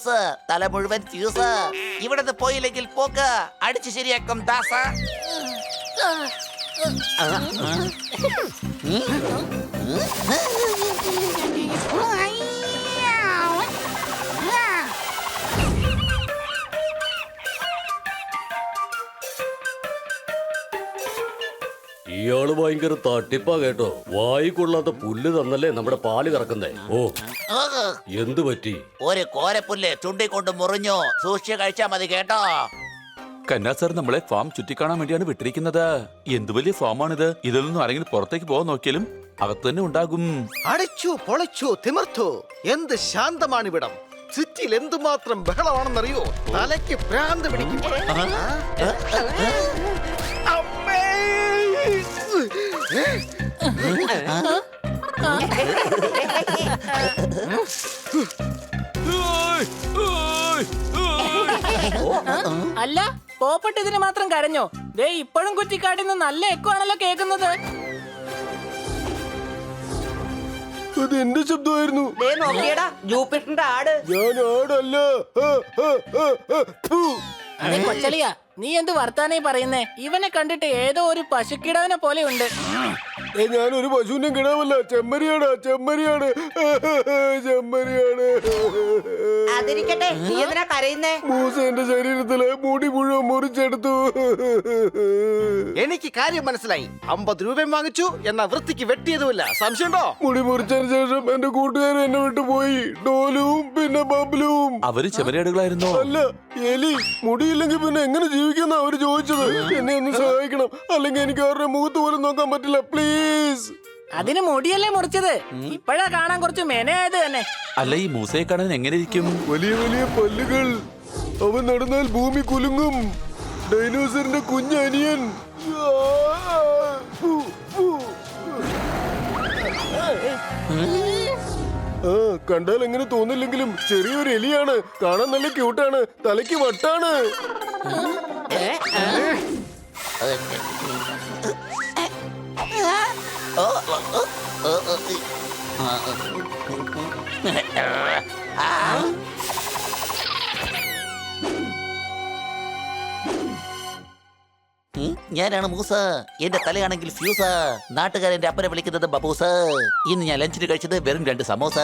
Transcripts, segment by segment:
മൂസ്, തല മുഴുവൻ ഫ്യൂസ്. ഇവിടുന്ന് പോയില്ലെങ്കിൽ പോക്ക് അടിച്ചു ശരിയാക്കും ദാസ. ഇയാള് ഭയങ്കര തട്ടിപ്പാ കേട്ടോ. വായി കൊള്ളാത്ത പുല്ല് തന്നല്ലേ നമ്മുടെ പാല് കറക്കുന്നേ. ഓ, എന്തു പറ്റി? ഒരു കോരപ്പുല്ല് ചുണ്ടിക്കൊണ്ട് മുറിഞ്ഞു. സൂക്ഷിച്ച് കഴിച്ചാ മതി കേട്ടോ. കന്നാ സാർ നമ്മളെ ഫാം ചുറ്റിക്കാണാൻ വേണ്ടിയാണ് വിട്ടിരിക്കുന്നത്. എന്ത് വലിയ ഫാമാണിത്. ഇതിൽ നിന്നും ആരെങ്കിലും പുറത്തേക്ക് പോകാൻ നോക്കിയാലും അകത്ത് തന്നെ ഉണ്ടാകും. അടിച്ചു പൊളിച്ചു തിമിർത്തു. എന്ത് ശാന്തമാണിവിടം. സിറ്റിയിൽ എന്തുമാത്രം ബഹളമാണെന്നറിയോ? തലയ്ക്ക് ഭ്രാന്ത് പിടിക്കും. അമ്മേ! അല്ല, പോപ്പട്ട് ഇതിന് മാത്രം കരഞ്ഞോ? ദേ ഇപ്പോഴും കുറ്റിക്കാട്ടിന്ന് നല്ല എക്കോ ആണല്ലോ കേൾക്കുന്നത്. അത് എന്റെ ശബ്ദമായിരുന്നു. ജൂപ്പിറ്ററിന്റെ ആട്. ഞാൻ ആടല്ല. അതെ കൊച്ചളിയാ, നീ എന്ത് വർത്താനേ പറയുന്നേ? ഇവനെ കണ്ടിട്ട് ഏതോ ഒരു പശുക്കിടാവിനെ പോലെ ഉണ്ട്. ഞാനൊരു പശുവിനെ കിടാവല്ല, ചെമ്മരിയാണ്. ചെമ്മരിയാണ്. ചെമ്മരിയാണ്. അതിരിക്കട്ടെ, നീ എന്തിനാ കരയുന്നേ? മൂസ എന്റെ ശരീരത്തിലെ മുടി മുഴുവൻ മുറിച്ചെടുത്തു. എനിക്ക് കാര്യം മനസ്സിലായി. 50 രൂപയും വാങ്ങിച്ചു, എന്നാ വൃത്തിക്ക് വെട്ടിയതുമില്ല. സംശയമുണ്ടോ? മുടി മുറിച്ചതിന് ശേഷം എന്റെ കൂട്ടുകാരൻ എന്നെ വിട്ടുപോയി. ഡോലും പിന്നെ ബബ്ലും. അവര് ചെമരിയാടുകളായിരുന്നോ? അല്ല, എലി. മുടിയില്ലെങ്കിൽ പിന്നെ എങ്ങനെ ജീവിക്കുന്ന അവര് ചോദിച്ചത്. എന്നെ ഒന്ന് സഹായിക്കണം, അല്ലെങ്കിൽ എനിക്ക് അവരുടെ മുഖത്ത് പോലും നോക്കാൻ പറ്റില്ല. പ്ലീസ്. അതിന് മുടിയല്ലേ മുറിച്ചത്. ഇപ്പഴാ കാണാൻ കുറച്ച് മെനയായത് തന്നെ. അല്ല, ഈ മൂസയെ കാണാൻ എങ്ങനെ ഇരിക്കും? വലിയ വലിയ പല്ലുകൾ. അവൻ നടന്നാൽ ഭൂമി കുലുങ്ങും. ഡൈനോസറിന്റെ കുഞ്ഞനിയൻ. കണ്ടാൽ എങ്ങനെ തോന്നില്ലെങ്കിലും ചെറിയൊരു എലിയാണ്. കാണാൻ നല്ല ക്യൂട്ടാണ്. തലയ്ക്ക് വട്ടാണ്. ഞാനാണ് മൂസ്. എന്റെ തലയാണെങ്കിൽ ഫ്യൂസ്. നാട്ടുകാരെന്റെ അപ്പനെ വിളിക്കുന്നത് ബബൂസ്. ഇന്ന് ഞാൻ ലഞ്ചിന് കഴിച്ചത് വെറും 2 സമോസ.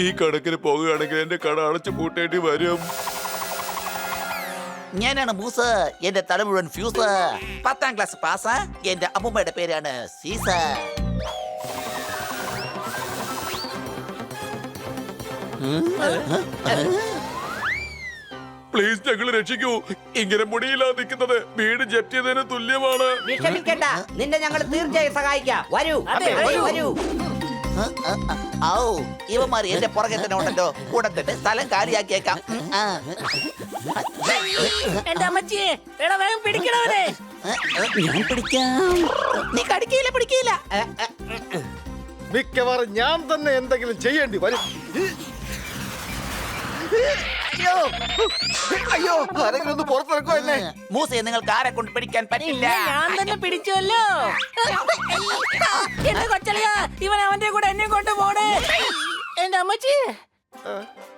ഈ കണക്കിന് പോകുകയാണെങ്കിൽ എന്റെ കട അടച്ചു പൂട്ടേണ്ടി വരും. ഞാനാണ് മൂസ്. എന്റെ തല മുഴുവൻ ഫ്യൂസ്. 10ാം class pass. എന്റെ അമ്മൂമ്മയുടെ പേരാണ് സീസ. പ്ലീസ് ഞങ്ങളെ രക്ഷിക്കൂ. ഇങ്ങനെ മുടിയില്ലാതെ നിൽക്കുന്നത് വീട് ജപ്തി ചെയ്തതിന് തുല്യമാണ്. വിഷമിക്കണ്ട, നിന്നെ ഞങ്ങൾ തീർച്ചയായും സഹായിക്കാം. വരൂ, വരൂ. ഇവന്മാർ എന്റെ പുറകെ തന്നെ ഉണ്ടല്ലോ. കൂടെ തന്നെ സ്ഥലം കാലിയാക്കിയേക്കാം. എന്റെ അമ്മച്ചിയെ, എടാ വേഗം പിടിക്കണവനെ. ഞാൻ പിടിക്കാം. നീ കടിക്കില്ല, പിടിക്കില്ല. മിക്കവാറും ഞാൻ തന്നെ എന്തെങ്കിലും ചെയ്യേണ്ടി വരും. അയ്യോ അയ്യോ, ആരെങ്കിലും ഒന്ന് പുറത്തിറക്കോ എന്നെ. മൂസയെ നിങ്ങൾക്ക് ആരെ കൊണ്ട് പിടിക്കാൻ പറ്റില്ല. ഞാൻ തന്നെ പിടിച്ചുവല്ലോ. എന്റെ കൊച്ചളിയാ, ഇവൻ അവന്റെ കൂടെ എന്നെ കൊണ്ട് പോണേ. എന്റെ അമ്മച്ചി,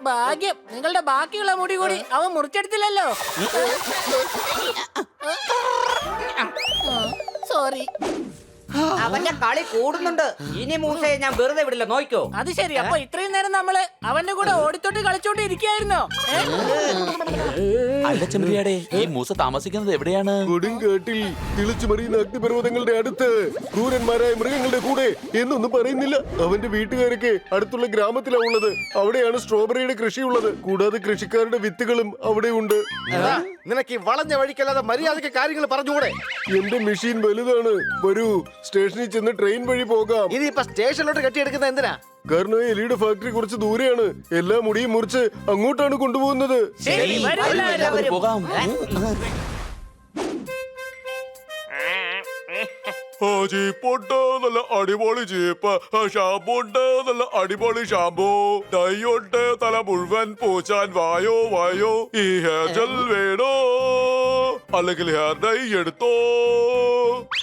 ഭാഗ്യം നിങ്ങളുടെ ബാക്കിയുള്ള മുടി കൂടി അവൻ മുറിച്ചെടുത്തില്ലല്ലോ. സോറി. അവന്റെ കളി കൂടുന്നുണ്ട്. ഇനി മൂസയെ ഞാൻ വെറുതെ വിടില്ല, നോക്കോ. അത് ശരി. അപ്പൊ ഇത്രയും നേരം നമ്മള് അവന്റെ കൂടെ ഓടിത്തോട്ട് കളിച്ചോണ്ട് ഇരിക്കായിരുന്നോ? അല്ല ചെമ്മരിയാടെ, ഈ മൂസ താമസിക്കുന്നത് എവിടെയാണ്? കൊടുങ്കാട്ടിൽ തിളിച്ചു മറിയുന്ന അഗ്നിപർവ്വതങ്ങളുടെ അടുത്ത് ക്രൂരന്മാരായ മൃഗങ്ങളുടെ കൂടെ എന്നൊന്നും പറയുന്നില്ല. അവന്റെ വീട്ടുകാരൊക്കെ അടുത്തുള്ള ഗ്രാമത്തിലാണ് ഉള്ളത്. അവിടെയാണ് സ്ട്രോബെറിയുടെ കൃഷിയുള്ളത്. കൂടാതെ കൃഷിക്കാരുടെ വിത്തുകളും അവിടെ ഉണ്ട്. നിനക്ക് ഈ വളഞ്ഞ വഴിക്കല്ലാതെ മര്യാദയ്ക്ക് കാര്യങ്ങൾ പറഞ്ഞുകൂടെ? എന്റെ മെഷീൻ വലുതാണ്. വരൂ, സ്റ്റേഷനിൽ ചെന്ന് ട്രെയിൻ വഴി പോകാം. ഇനിയിപ്പോ സ്റ്റേഷനിലോട്ട് കെട്ടിയെടുക്കുന്ന എന്തിനാ? കാരണം എലിയുടെ ഫാക്ടറി കുറച്ച് ദൂരെയാണ്. എല്ലാ മുടിയും മുറിച്ച് അങ്ങോട്ടാണ് കൊണ്ടുപോകുന്നത്. ശരി, വരൂ എല്ലാവരും. പോകാം. ജീപ്പുണ്ട് നല്ല അടിപൊളി ജീപ്പ്. ഷാമ്പു ഉണ്ട് നല്ല അടിപൊളി ഷാമ്പു. ഡൈ ഉണ്ട് തല മുഴുവൻ പൂച്ചാൻ. വായോ വായോ ഈ ഹെയർ ജെൽ വേണോ അല്ലെങ്കിൽ ഹെയർ ഡൈ എടുത്തോ?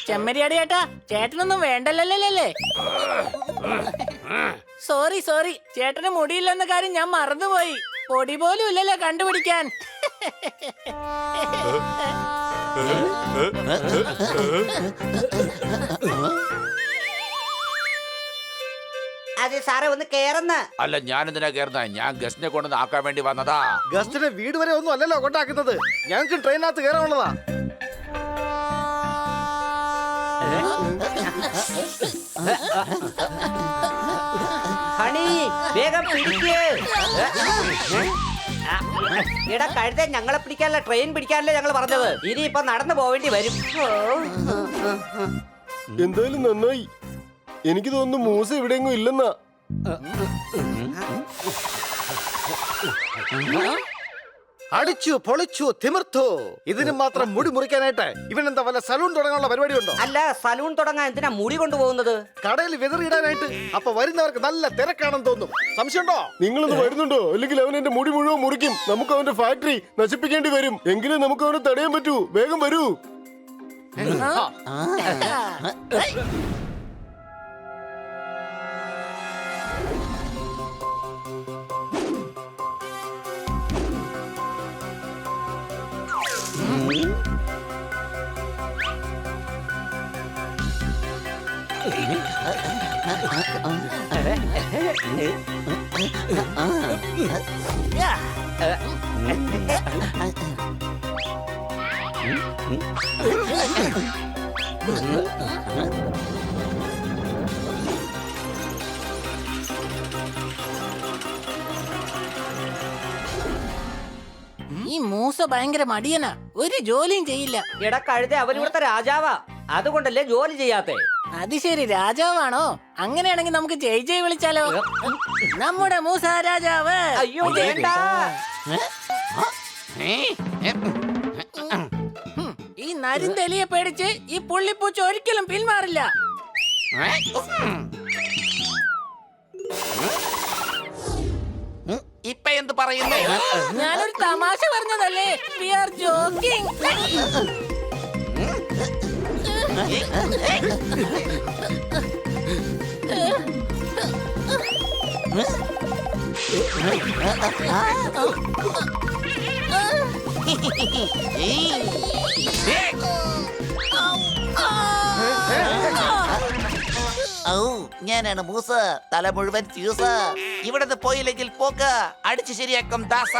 ചെമ്മരിയാടി ചേട്ടാ, ചേട്ടനൊന്നും വേണ്ടല്ലേ? സോറി ചേട്ടന് മുടിയില്ലെന്ന കാര്യം ഞാൻ മറന്നുപോയി. പൊടി പോലും ഇല്ലല്ലോ കണ്ടുപിടിക്കാൻ. അതെ സാറേ, ഒന്ന് കേറുന്ന. അല്ല, ഞാൻ എന്തിനാ കയറുന്ന? ഞാൻ ഗസ്റ്റിനെ കൊണ്ടു ആക്കാൻ വേണ്ടി വന്നതാ. ഗസ്റ്റിനെ വീട് വരെ ഒന്നും അല്ലല്ലോ കൊണ്ടാക്കുന്നത്. ഞങ്ങൾക്ക് ട്രെയിനകത്ത് കയറാനുള്ളതാ. ഹണി, വേഗം പിടിക്ക്. എടാ കഴുത, ഞങ്ങളെ പിടിക്കാനല്ല ട്രെയിൻ പിടിക്കാനല്ലേ ഞങ്ങൾ പറഞ്ഞത്. ഇനിയിപ്പൊ നടന്നു പോവേണ്ടി വരും. എന്തായാലും നന്നായി. എനിക്ക് തോന്നുന്നു മൂസ ഇവിടെയെങ്ങും ഇല്ലെന്നാ. അടിച്ചു പൊളിച്ചു തിമിർത്തു. ഇതിന് മാത്രം മുടി മുറിക്കാനായിട്ട് ഇവനെന്താ വല്ല സലൂൺ തുടങ്ങാനുള്ള പരിപാടി ഉണ്ടോ? അല്ല, സലൂൺ തുടങ്ങാൻ എന്തിനാ മുടി കൊണ്ടുപോകുന്നത്? കടയിൽ വിതറിയിടാനായിട്ട്. അപ്പൊ വരുന്നവർക്ക് നല്ല തിരക്കാണെന്ന് തോന്നും. സംശയമുണ്ടോ? നിങ്ങളൊന്ന് വരുന്നുണ്ടോ? അല്ലെങ്കിൽ അവൻ എന്റെ മുടി മുഴുവൻ മുറിക്കും. നമുക്ക് അവന്റെ ഫാക്ടറി നശിപ്പിക്കേണ്ടി വരും. എങ്കിലേ നമുക്ക് അവനെ തടയാൻ പറ്റൂ. വേഗം വരൂ. ഈ മൂസ ഭയങ്കര മടിയനാ, ഒരു ജോലിയും ചെയ്യില്ല. എടാ കഴുത, അവനിവിടുത്തെ രാജാവാ. അതുകൊണ്ടല്ലേ ജോലി ചെയ്യാത്തെ. അത് ശരി, രാജാവാണോ? അങ്ങനെയാണെങ്കിൽ നമുക്ക് ജയ് ജയ് വിളിച്ചാലോ? നമ്മുടെ മൂസ രാജാവ്. അയ്യോ വേണ്ട. ഈ നരിന്തെലിയെ പേടിച്ച് ഈ പുള്ളിപ്പൂച്ച ഒരിക്കലും പിന്മാറില്ല. ഇപ്പൊ എന്ത് പറയുന്നു? ഞാനൊരു തമാശ പറഞ്ഞതല്ലേ. We are joking. ഞാനാണ് മൂസ, തല മുഴുവൻ ഫ്യൂസ. ഇവിടുന്ന് പോയില്ലെങ്കിൽ പോക്ക് അടിച്ചു ശരിയാക്കും ദാസ.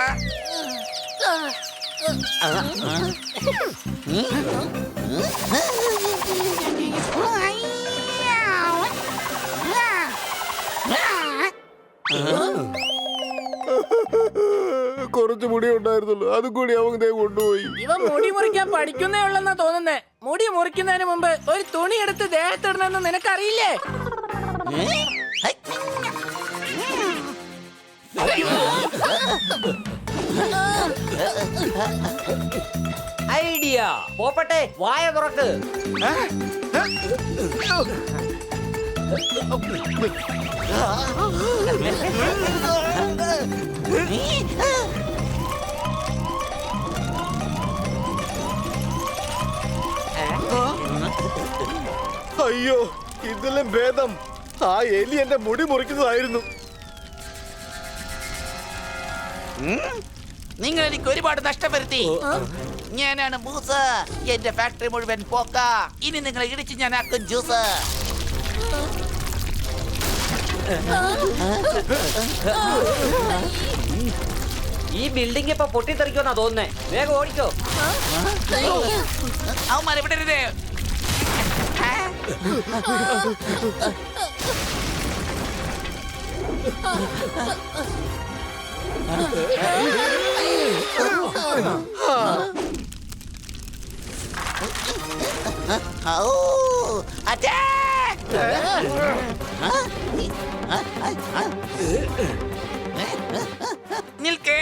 കുറച്ച് മുടി ഉണ്ടായിരുന്നുള്ളൂ, അതും കൂടി അവൻ ദേ കൊണ്ടുപോയി. ഇവ മുടി മുറിക്കാൻ പഠിക്കുന്നേ ഉള്ളെന്നാ തോന്നുന്നേ. മുടി മുറിക്കുന്നതിന് മുമ്പ് ഒരു തുണി എടുത്ത് ദേഹത്തിടണമെന്ന് നിനക്കറിയില്ലേ? ഐഡിയ. പോപ്പട്ടെ, വായ തുറക്ക്. അയ്യോ, ഇതിലും ഭേദം ആ എലി എന്റെ മുടി മുറിക്കുന്നതായിരുന്നു. നിങ്ങൾ എനിക്ക് ഒരുപാട് നഷ്ടം വരുത്തി. ഞാനാണ് മൂസ, എന്റെ ഫാക്ടറി മുഴുവൻ പോക്ക. ഇനി നിങ്ങളെ ഇടിച്ച് ഞാൻ ആക്കും ജ്യൂസ്. ഈ ബിൽഡിംഗ് ഇപ്പൊ പൊട്ടിത്തെറിക്കുമെന്നാ തോന്നുന്നേ. വേഗം ഓടിക്കോ. അവന്മാരെ വിടരുത്. Attack! നിൽക്കേ.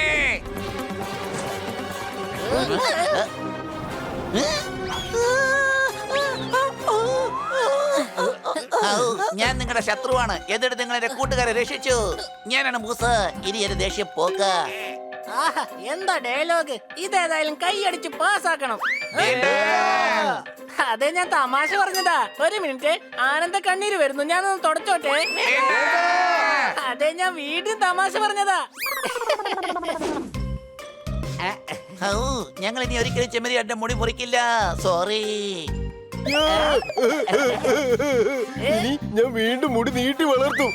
ഞാൻ നിങ്ങളുടെ ശത്രുവാണ് എന്നിട്ട് നിങ്ങൾ എന്റെ കൂട്ടുകാരെ രക്ഷിച്ചു. ഞാനാണ് മൂസ. ഇനി എന്റെ ദേഷ്യം പോക്ക. ആഹാ എന്താ ഡയലോഗ്. ഇതേതായാലും കൈയടിച്ച് പാസ്സാക്കണം. അതെ ഞാൻ തമാശ പറഞ്ഞതാ. ഒരു മിനിറ്റ്, ആനന്ദ കണ്ണീര് വരുന്നു, ഞാനൊന്ന് തുടച്ചോട്ടെ. അതെ ഞാൻ വീണ്ടും തമാശ പറഞ്ഞതാ. ഞങ്ങൾ ഇനി ഒരിക്കലും ചെമ്മരി എന്റെ മുടി മുറിക്കില്ല. സോറി. ഇനി ഞാൻ വീണ്ടും മുടി നീട്ടി വളർത്തും.